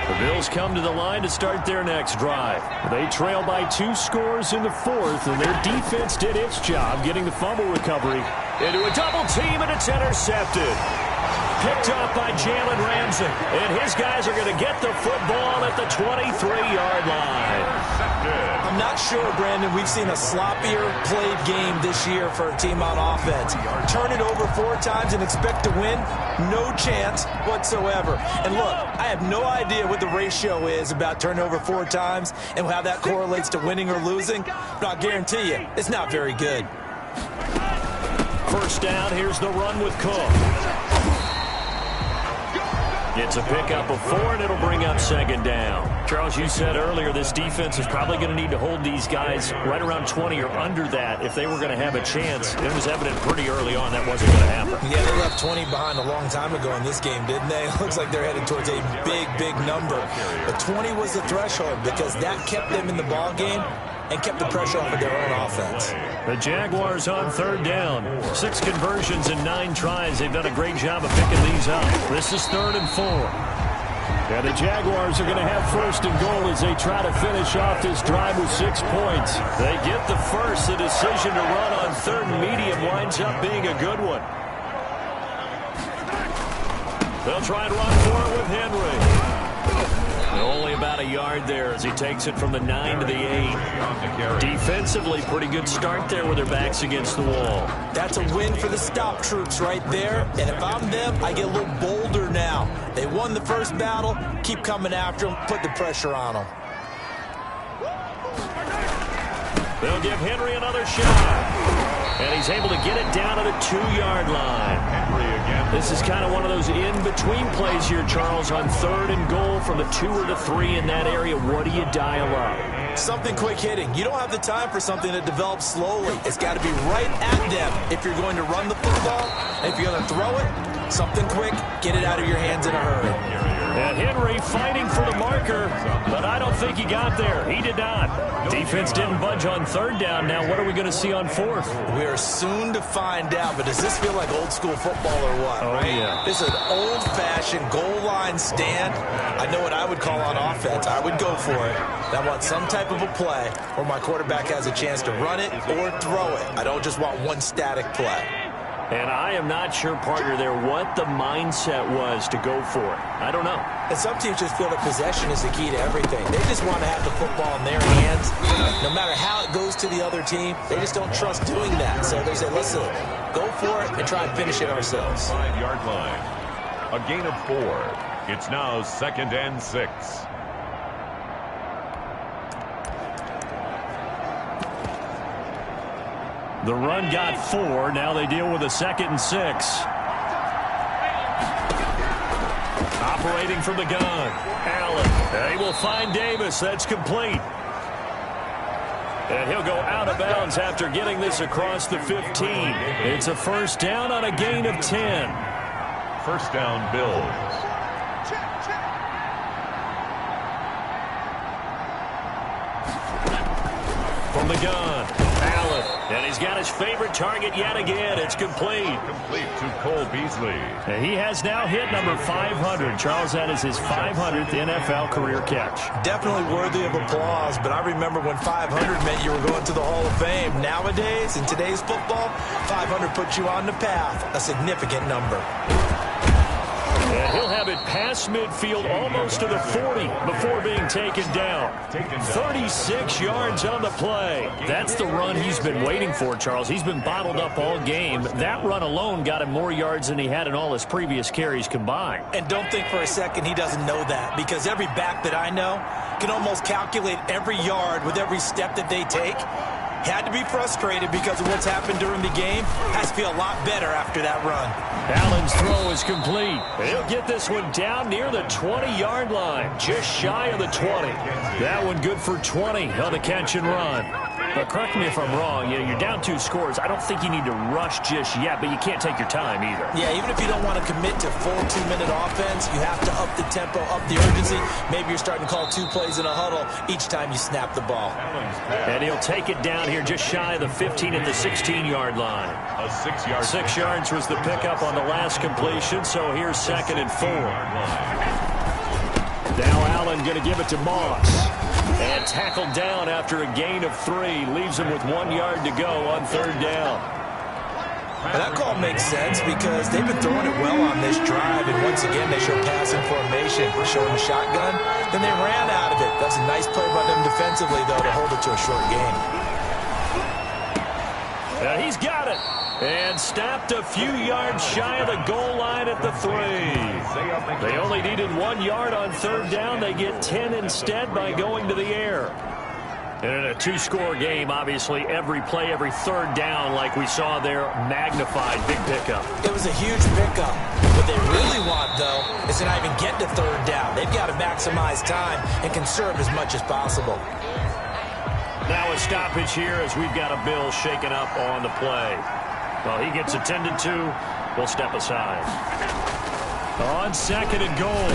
[SPEAKER 1] The Bills come to the line to start their next drive. They trail by 2 scores in the 4th, and their defense did its job getting the fumble recovery into a double team, and it's intercepted. Picked up by Jalen Ramsey, and his guys are going to get the football at the 23-yard line.
[SPEAKER 2] I'm not sure, Brandon, we've seen a sloppier played game this year for a team on offense. Turn it over 4 times and expect to win? No chance whatsoever. And look, I have no idea what the ratio is about turning over 4 times and how that correlates to winning or losing, but I'll guarantee you, it's not very good.
[SPEAKER 1] 1st down, here's the run with Cook. It's a pickup of 4, and it'll bring up 2nd down. Charles, you said earlier this defense is probably going to need to hold these guys right around 20 or under that if they were going to have a chance. It was evident pretty early on that wasn't going to happen.
[SPEAKER 2] Yeah, they left 20 behind a long time ago in this game, didn't they? It looks like they're headed towards a big, big number. But 20 was the threshold because that kept them in the ball game and kept the pressure off of their own offense.
[SPEAKER 1] The Jaguars on 3rd down. 6 conversions in 9 tries. They've done a great job of picking these up. This is 3rd and 4. Yeah, the Jaguars are going to have 1st and goal as they try to finish off this drive with 6 points. They get the first. The decision to run on 3rd and medium winds up being a good one. They'll try and run for it with Henry. Only about a yard there as he takes it from the 9 to the 8. Defensively, pretty good start there with their backs against the wall.
[SPEAKER 2] That's a win for the stop troops right there. And if I'm them, I get a little bolder now. They won the first battle. Keep coming after them. Put the pressure on them.
[SPEAKER 1] They'll give Henry another shot. And he's able to get it down to the 2-yard line.
[SPEAKER 3] Henry again.
[SPEAKER 1] This is kind of one of those in-between plays here, Charles, on 3rd and goal from the 2 or the 3 in that area. What do you dial up?
[SPEAKER 2] Something quick hitting. You don't have the time for something that develops slowly. It's got to be right at them if you're going to run the football. And if you're going to throw it, something quick, get it out of your hands in a hurry.
[SPEAKER 1] And Henry fighting for the marker, but I don't think he got there. He did not. Defense didn't budge on 3rd down. Now what are we going to see on 4th?
[SPEAKER 2] We are soon to find out, but does this feel like old school football or what?
[SPEAKER 1] Oh,
[SPEAKER 2] right?
[SPEAKER 1] Yeah.
[SPEAKER 2] This is an old-fashioned goal line stand. I know what I would call on offense. I would go for it. I want some type of a play where my quarterback has a chance to run it or throw it. I don't just want one static play.
[SPEAKER 1] And I am not sure, partner, there what the mindset was to go for it. I don't know.
[SPEAKER 2] And some teams just feel that possession is the key to everything. They just want to have the football in their hands. No matter how it goes to the other team, they just don't trust doing that. So they say, listen, go for it and try and finish it ourselves.
[SPEAKER 3] 5-yard line. A gain of 4. It's now 2nd and 6.
[SPEAKER 1] The run got 4. Now they deal with a 2nd and 6. Operating from the gun. Allen. They will find Davis. That's complete. And he'll go out of bounds after getting this across the 15. It's a 1st down on a gain of 10.
[SPEAKER 3] 1st down, Bills.
[SPEAKER 1] From the gun. Allen. And he's got his favorite target yet again. It's complete.
[SPEAKER 3] Complete to Cole Beasley.
[SPEAKER 1] And he has now hit number 500. Charles, that is his 500th NFL career catch.
[SPEAKER 2] Definitely worthy of applause, but I remember when 500 meant you were going to the Hall of Fame. Nowadays, in today's football, 500 puts you on the path, a significant number.
[SPEAKER 1] And he'll have it pass across midfield almost to the 40 before being taken down. 36 yards on the play. That's the run he's been waiting for, Charles. He's been bottled up all game. That run alone got him more yards than he had in all his previous carries combined.
[SPEAKER 2] And don't think for a second he doesn't know that, because every back that I know can almost calculate every yard with every step that they take. Had to be frustrated because of what's happened during the game. Has to feel a lot better after that run.
[SPEAKER 1] Allen's throw is complete. He'll get this one down near the 20-yard line, just shy of the 20. That one good for 20 on the catch and run. But correct me if I'm wrong, you're down 2 scores. I don't think you need to rush just yet, but you can't take your time either.
[SPEAKER 2] Yeah, even if you don't want to commit to full 2-minute offense, you have to up the tempo, up the urgency. Maybe you're starting to call 2 plays in a huddle each time you snap the ball.
[SPEAKER 1] And he'll take it down here just shy of the 15 at the 16-yard line. 6 yards was the pickup on the last completion, so here's 2nd and 4. Now Allen going to give it to Moss. And tackled down after a gain of 3. Leaves him with 1 yard to go on 3rd down.
[SPEAKER 2] Well, that call makes sense because they've been throwing it well on this drive. And once again, they show passing formation, showing the shotgun. Then they ran out of it. That's a nice play by them defensively, though, to hold it to a short gain.
[SPEAKER 1] He's got it. And stopped a few yards shy of the goal line at the 3. They only needed 1 yard on 3rd down. They get 10 instead by going to the air. And in a 2-score game, obviously, every play, every 3rd down, like we saw there, magnified. Big pickup.
[SPEAKER 2] It was a huge pickup. What they really want, though, is to not even get to 3rd down. They've got to maximize time and conserve as much as possible.
[SPEAKER 1] Now a stoppage here as we've got a Bill shaken up on the play. Well, he gets attended to. We'll step aside. On 2nd and goal,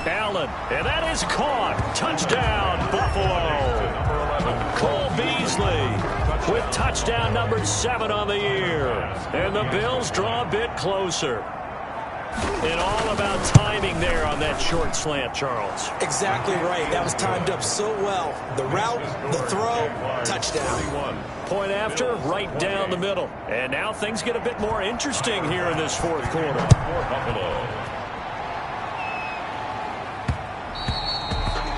[SPEAKER 1] Allen. And that is caught. Touchdown, Buffalo. Cole Beasley with touchdown number 7 on the year. And the Bills draw a bit closer. And all about timing there on that short slant, Charles.
[SPEAKER 2] Exactly right. That was timed up so well. The route, the throw, touchdown.
[SPEAKER 1] Point after, right down the middle. And now things get a bit more interesting here in this 4th quarter.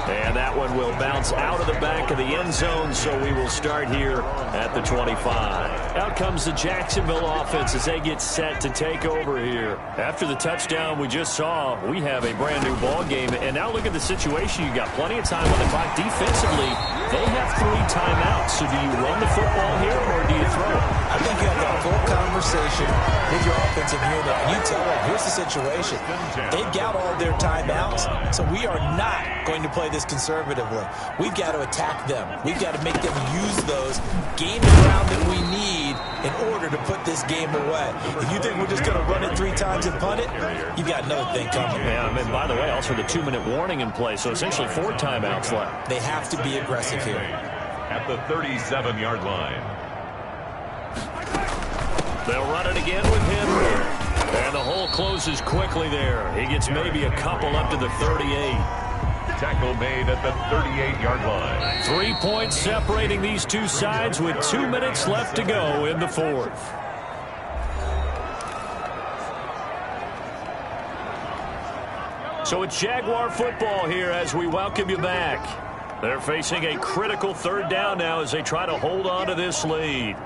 [SPEAKER 1] And that one will bounce out of the back of the end zone, so we will start here at the 25. Out comes the Jacksonville offense as they get set to take over here. After the touchdown we just saw, we have a brand new ball game. And now look at the situation. You got plenty of time on the clock. Defensively, they have 3 timeouts. So do you run the football here or do you throw it?
[SPEAKER 2] I think you have a full conversation with your offensive unit, and you tell them, here's the situation. They've got all their timeouts, so we are not going to play this conservatively. We've got to attack them. We've got to make them use those, gain the ground that we need in order to put this game away. If you think we're just going to run it 3 times and punt it, you've got another thing coming.
[SPEAKER 1] Yeah, and by the way, also the 2-minute warning in play, so essentially 4 timeouts left.
[SPEAKER 2] They have to be aggressive here.
[SPEAKER 3] At the 37-yard line.
[SPEAKER 1] They'll run it again with Henry. And the hole closes quickly there. He gets maybe a couple up to the 38.
[SPEAKER 3] Tackle made at the 38-yard line.
[SPEAKER 1] 3 points separating these two sides with 2 minutes left to go in the 4th. So it's Jaguar football here as we welcome you back. They're facing a critical 3rd down now as they try to hold on to this lead.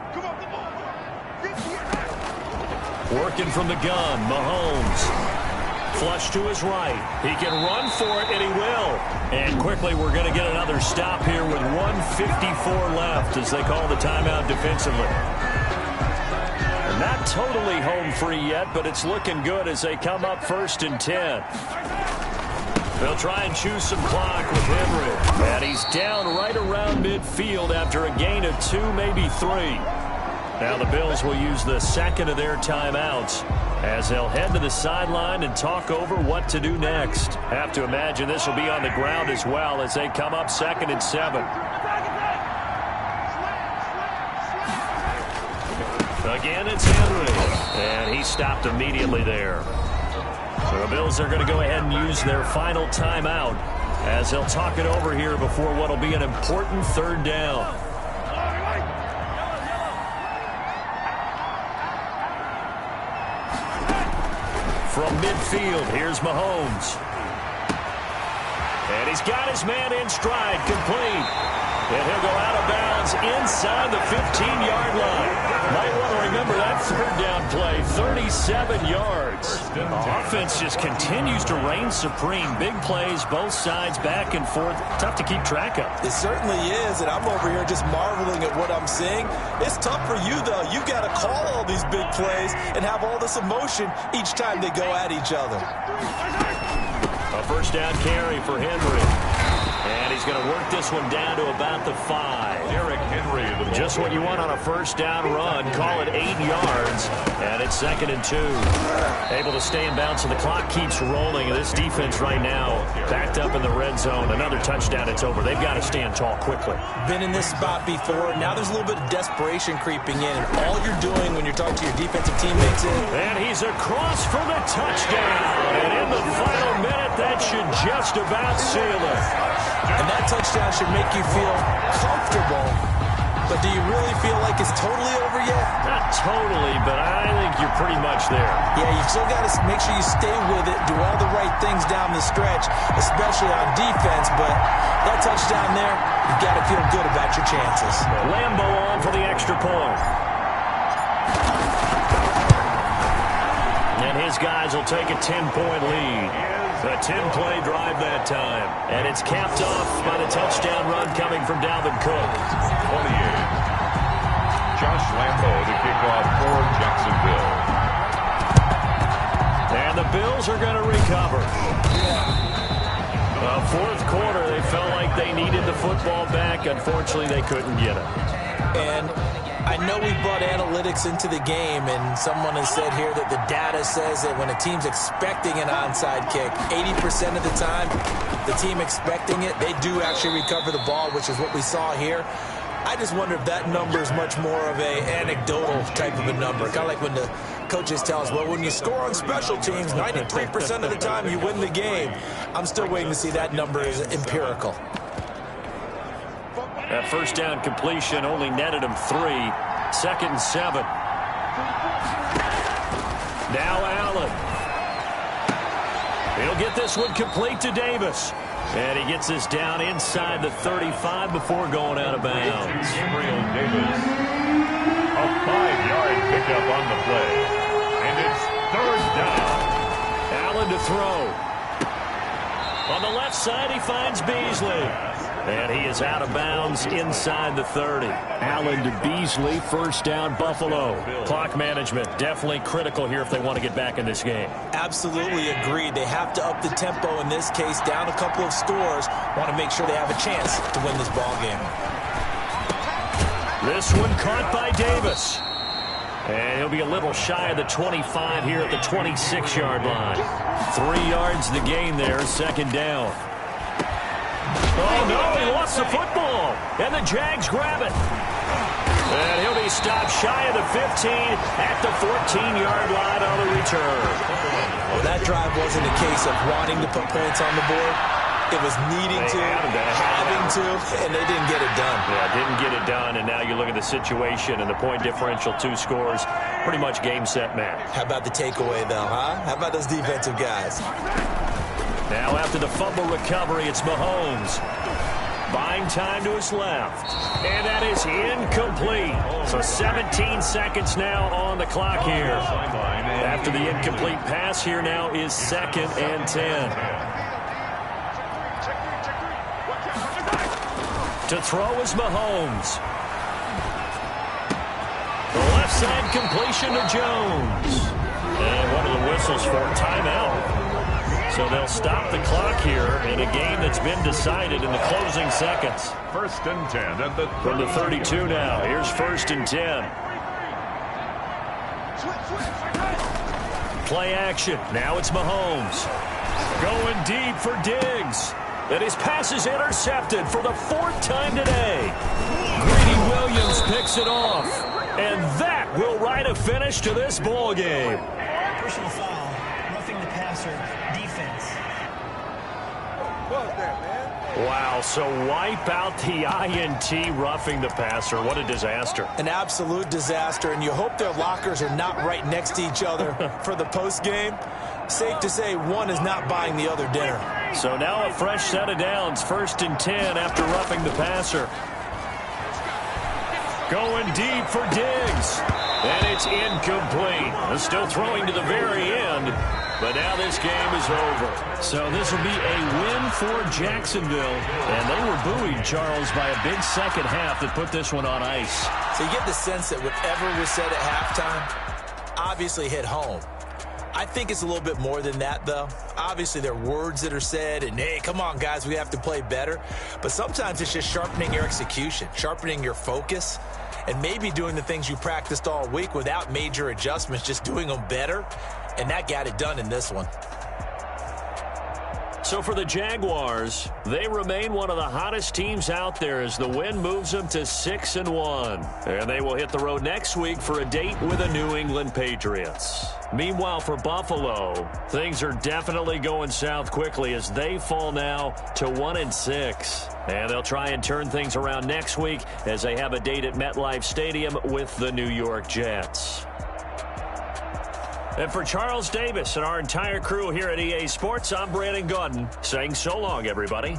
[SPEAKER 1] Working from the gun, Mahomes. Flush to his right. He can run for it, and he will. And quickly, we're going to get another stop here with 1:54 left as they call the timeout defensively. Not totally home free yet, but it's looking good as they come up 1st and 10. They'll try and choose some clock with Henry. And he's down right around midfield after a gain of 2, maybe 3. Now the Bills will use the 2nd of their timeouts as they'll head to the sideline and talk over what to do next. Have to imagine this will be on the ground as well as they come up 2nd and 7. Again, it's Henry. And he stopped immediately there. So the Bills are going to go ahead and use their final timeout as they'll talk it over here before what will be an important 3rd down. From midfield, here's Mahomes. And he's got his man in stride, complete. And he'll go out of bounds inside the 15-yard line. Might want to remember that third down play, 37 yards. The offense just continues to reign supreme. Big plays, both sides, back and forth. Tough to keep track of.
[SPEAKER 2] It certainly is, and I'm over here just marveling at what I'm seeing. It's tough for you, though. You've got to call all these big plays and have all this emotion each time they go at each other.
[SPEAKER 1] A first down carry for Henry. And he's going to work this one down to about the 5.
[SPEAKER 3] Derrick Henry.
[SPEAKER 1] Just what you want on a first down run. Call it 8 yards. And it's 2nd and 2. Able to stay in bounds, and the clock keeps rolling. This defense right now backed up in the red zone. Another touchdown, it's over. They've got to stand tall quickly.
[SPEAKER 2] Been in this spot before. Now there's a little bit of desperation creeping in. And all you're doing when you're talking to your defensive teammates is...
[SPEAKER 1] And he's across for the touchdown. And in the final minute, that should just about seal it.
[SPEAKER 2] And that touchdown should make you feel comfortable. But do you really feel like it's totally over yet?
[SPEAKER 1] Not totally, but I think you're pretty much there.
[SPEAKER 2] Yeah, you've still got to make sure you stay with it, do all the right things down the stretch, especially on defense. But that touchdown there, you've got to feel good about your chances.
[SPEAKER 1] Lambo on for the extra point. And his guys will take a 10-point lead. A 10-play drive that time. And it's capped off by the touchdown run coming from Dalvin Cook.
[SPEAKER 3] 28. Josh Lambo to kick off for Jacksonville.
[SPEAKER 1] And the Bills are going to recover. Fourth quarter, they felt like they needed the football back. Unfortunately, they couldn't get it.
[SPEAKER 2] And I know we brought analytics into the game, and someone has said here that the data says that when a team's expecting an onside kick, 80% of the time, the team expecting it, they do actually recover the ball, which is what we saw here. I just wonder if that number is much more of a anecdotal type of a number. Kind of like when the coaches tell us, well, when you score on special teams, 93% of the time you win the game. I'm still waiting to see that number is empirical.
[SPEAKER 1] That first down completion only netted him 3. 2nd and 7. Now Allen. He'll get this one complete to Davis. And he gets this down inside the 35 before going out of bounds.
[SPEAKER 3] Gabriel Davis. A 5-yard pickup on the play. And it's 3rd down.
[SPEAKER 1] Allen to throw. On the left side, he finds Beasley. And he is out of bounds inside the 30. Allen to Beasley, first down, Buffalo. Clock management definitely critical here if they want to get back in this game.
[SPEAKER 2] Absolutely agreed. They have to up the tempo in this case, down a couple of scores. Want to make sure they have a chance to win this ball game.
[SPEAKER 1] This one caught by Davis. And he'll be a little shy of the 25 here at the 26-yard line. 3 yards the gain there, 2nd down. Oh, no, he lost the football. And the Jags grab it. And he'll be stopped shy of the 15 at the 14-yard line on the return.
[SPEAKER 2] Well, that drive wasn't a case of wanting to put points on the board. It was needing to, having to, and they didn't get it done.
[SPEAKER 1] Yeah, didn't get it done, and now you look at the situation and the point differential, 2 scores, pretty much game, set, match.
[SPEAKER 2] How about the takeaway, though, huh? How about those defensive guys?
[SPEAKER 1] Now after the fumble recovery, it's Mahomes. Buying time to his left. And that is incomplete. So 17 seconds now on the clock here. After the incomplete pass, here now is 2nd and 10. To throw is Mahomes. The left side completion to Jones. And one of the whistles for timeout. So they'll stop the clock here in a game that's been decided in the closing seconds.
[SPEAKER 3] 1st and 10 at the
[SPEAKER 1] From the 32 now. Here's 1st and 10. Play action. Now it's Mahomes. Going deep for Diggs. And his pass is intercepted for the 4th time today. Greedy Williams picks it off. And that will write a finish to this ball game.
[SPEAKER 4] Personal foul. Roughing the passer. Defense.
[SPEAKER 1] Wow, so wipe out the INT, roughing the passer. What a disaster.
[SPEAKER 2] An absolute disaster, and you hope their lockers are not right next to each other for the post game. Safe to say one is not buying the other dinner.
[SPEAKER 1] So now a fresh set of downs, 1st and 10 after roughing the passer. Going deep for Diggs. And it's incomplete. Still throwing to the very end, but now this game is over. So this will be a win for Jacksonville. And they were buoyed, Charles, by a big second half that put this one on ice.
[SPEAKER 2] So you get the sense that whatever was said at halftime obviously hit home. I think it's a little bit more than that, though. Obviously, there are words that are said, and, hey, come on, guys, we have to play better. But sometimes it's just sharpening your execution, sharpening your focus, and maybe doing the things you practiced all week without major adjustments, just doing them better. And that got it done in this one.
[SPEAKER 1] So for the Jaguars, they remain one of the hottest teams out there as the win moves them to 6-1. And they will hit the road next week for a date with the New England Patriots. Meanwhile, for Buffalo, things are definitely going south quickly as they fall now to 1-6. And they'll try and turn things around next week as they have a date at MetLife Stadium with the New York Jets. And for Charles Davis and our entire crew here at EA Sports, I'm Brandon Gaudin saying so long, everybody.